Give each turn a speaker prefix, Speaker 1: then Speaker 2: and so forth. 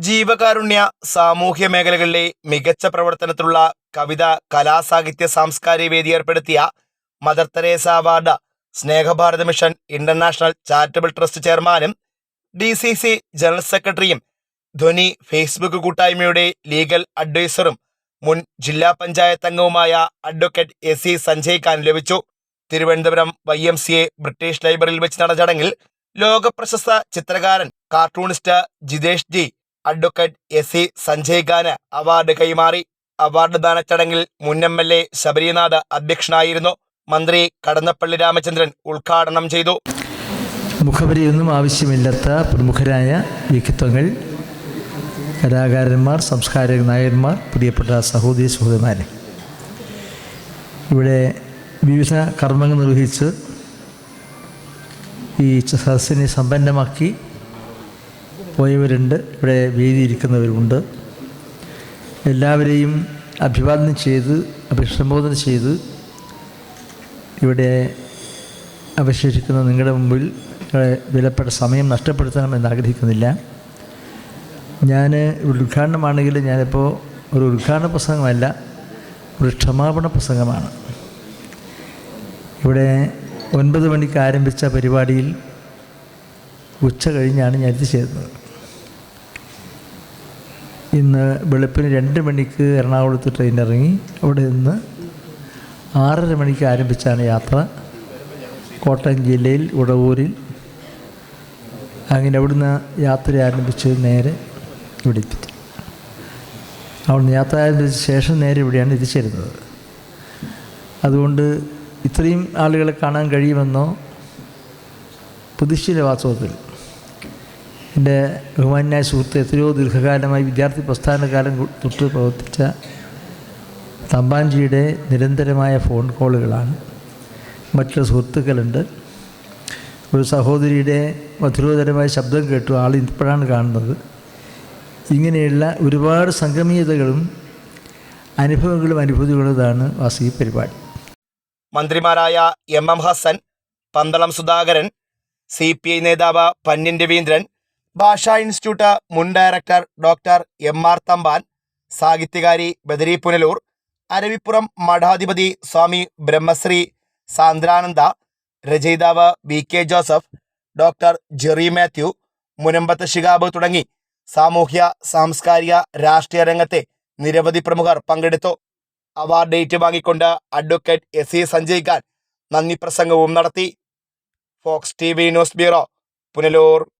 Speaker 1: ജീവകാരുണ്യ സാമൂഹ്യ മേഖലകളിലെ മികച്ച പ്രവർത്തനത്തിലുള്ള കവിത കലാസാഹിത്യ സാംസ്കാരിക വേദി ഏർപ്പെടുത്തിയ mother Teresa award Snehabharatha mission international charitable trust ചെയർമാനും DCC ജനറൽ സെക്രട്ടറിയും ധ്വനി ഫേസ്ബുക്ക് കൂട്ടായ്മയുടെ ലീഗൽ അഡ്വൈസറും മുൻ ജില്ലാ പഞ്ചായത്ത് അംഗവുമായ അഡ്വക്കേറ്റ് SE സഞ്ജയ് ഖാൻ ലഭിച്ചു. തിരുവനന്തപുരം YMCA ബ്രിട്ടീഷ് ലൈബ്രറിയിൽ വെച്ച് നടന്ന ചടങ്ങിൽ ലോകപ്രശസ്ത ചിത്രകാരൻ cartoonist Jithesh ji advocate SE Sanjay ഖാന് അവാർഡ് കൈമാറി. അവാർഡ് ദാന ചടങ്ങിൽ മുൻ MLA ശബരിനാഥ് അധ്യക്ഷനായിരുന്നു. മന്ത്രി കടന്നപ്പള്ളി രാമചന്ദ്രൻ ഉദ്ഘാടനം ചെയ്തു.
Speaker 2: മുഖവരിയൊന്നും ആവശ്യമില്ലാത്ത പ്രമുഖരായ വ്യക്തിത്വങ്ങൾ, കലാകാരന്മാർ, സംസ്കാരക നായകന്മാർ, പ്രിയപ്പെട്ട സഹോദരി സഹോദരന്മാരെ, ഇവിടെ വിവിധ കർമ്മങ്ങൾ നിർവഹിച്ച് ഈ സദസ്സിനെ സമ്പന്നമാക്കി പോയവരുണ്ട്, ഇവിടെ വേദിയിരിക്കുന്നവരുണ്ട്. എല്ലാവരെയും അഭിവാദനം ചെയ്ത് അഭിസംബോധന ചെയ്ത് ഇവിടെ അവശേഷിക്കുന്ന നിങ്ങളുടെ മുമ്പിൽ വിലപ്പെട്ട സമയം നഷ്ടപ്പെടുത്തണമെന്ന് ആഗ്രഹിക്കുന്നില്ല. ഞാൻ ഒരു ഉദ്ഘാടനമാണെങ്കിൽ ഞാനിപ്പോൾ ഒരു ഉദ്ഘാടന പ്രസംഗമല്ല, ഒരു ക്ഷമാപണ പ്രസംഗമാണ്. ഇവിടെ 9 മണിക്ക് ആരംഭിച്ച പരിപാടിയിൽ ഉച്ച കഴിഞ്ഞാണ് ഞാൻ എത്തിച്ചേരുന്നത്. ഇന്ന് വെളുപ്പിന് 2 മണിക്ക് എറണാകുളത്ത് ട്രെയിൻ ഇറങ്ങി അവിടെ നിന്ന് 6:30 മണിക്ക് ആരംഭിച്ചാണ് യാത്ര. കോട്ടയം ജില്ലയിൽ ഉടവൂരിൽ അങ്ങനെ അവിടുന്ന് യാത്ര ആരംഭിച്ച് നേരെ ഇവിടെ എത്തി. അവിടുന്ന് യാത്ര ആരംഭിച്ച ശേഷം നേരെ ഇവിടെയാണ് എത്തിച്ചേരുന്നത്. അതുകൊണ്ട് ഇത്രയും ആളുകളെ കാണാൻ കഴിയുമെന്നോ പ്രതീക്ഷയില്ല. വാസ്തവത്തിൽ എൻ്റെ ബഹുമാന്യായ സുഹൃത്ത് എത്രയോ ദീർഘകാലമായി വിദ്യാർത്ഥി പ്രസ്ഥാനകാലം തൊട്ട് പ്രവർത്തിച്ച തമ്പാൻജിയുടെ നിരന്തരമായ ഫോൺ കോളുകളാണ്. മറ്റുള്ള സുഹൃത്തുക്കളുണ്ട്. ഒരു സഹോദരിയുടെ മധുരോധരമായ ശബ്ദം കേട്ടു, ആൾ ഇപ്പോഴാണ് കാണുന്നത്. ഇങ്ങനെയുള്ള ഒരുപാട് സംഗമീയതകളും അനുഭവങ്ങളും അനുഭൂതികളുമാണ് ഈ പരിപാടി.
Speaker 1: മന്ത്രിമാരായ MM ഹസൻ, പന്തളം സുധാകരൻ, CPI നേതാവ് പന്ന്യൻ രവീന്ദ്രൻ, ഭാഷാ ഇൻസ്റ്റിറ്റ്യൂട്ട് മുൻ ഡയറക്ടർ ഡോക്ടർ MR തമ്പാൻ, സാഹിത്യകാരി ബദരി പുനലൂർ, അരവിപ്പുറം മഠാധിപതി സ്വാമി ബ്രഹ്മശ്രീ സാന്ദ്രാനന്ദ, രചയിതാവ് BK ജോസഫ്, ഡോക്ടർ ജെറി മാത്യു, മുനമ്പത്ത് ശിഹാബ് തുടങ്ങി സാമൂഹ്യ സാംസ്കാരിക രാഷ്ട്രീയ രംഗത്തെ നിരവധി പ്രമുഖർ പങ്കെടുത്തു. അവാർഡ് ഏറ്റുവാങ്ങിക്കൊണ്ട് അഡ്വക്കേറ്റ് SE സഞ്ജയ് ഖാൻ നന്ദി പ്രസംഗവും നടത്തി. Fox TV news bureau, Punalur.